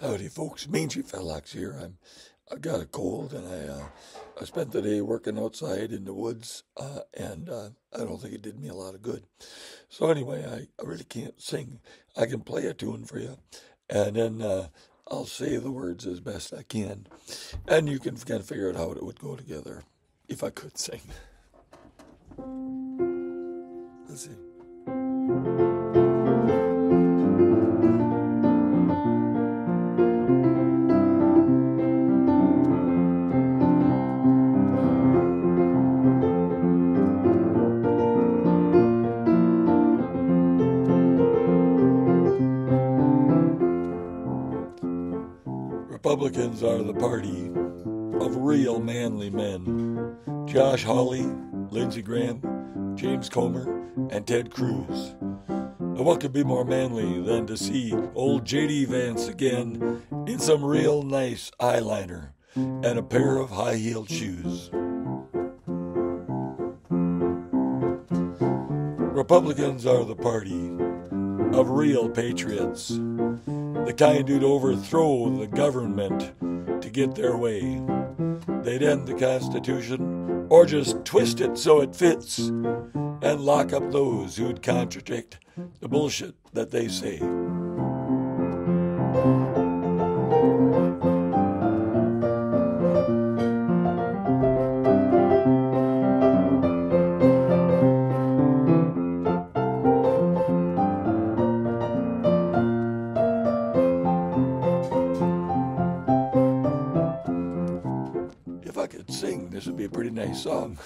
Howdy, folks. Mangy Fellax here. I've got a cold, and I spent the day working outside in the woods, and I don't think it did me a lot of good. So anyway, I really can't sing. I can play a tune for you, and then I'll say the words as best I can, and you can kind of figure out how it would go together if I could sing. Let's see. Republicans are the party of real manly men. Josh Hawley, Lindsey Graham, James Comer, and Ted Cruz. And what could be more manly than to see old JD Vance again in some real nice eyeliner and a pair of high-heeled shoes? Republicans are the party of real patriots, the kind who'd overthrow the government to get their way. They'd end the Constitution or just twist it so it fits and lock up those who'd contradict the bullshit that they say. If I could sing, this would be a pretty nice song.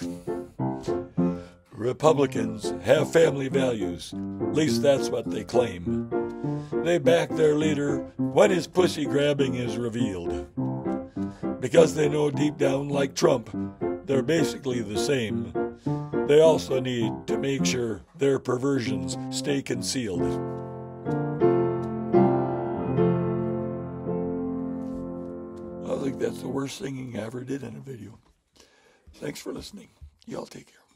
Republicans have family values, at least that's what they claim. They back their leader when his pussy grabbing is revealed. Because they know deep down, like Trump, they're basically the same. They also need to make sure their perversions stay concealed. I think that's the worst singing I ever did in a video. Thanks for listening. Y'all take care.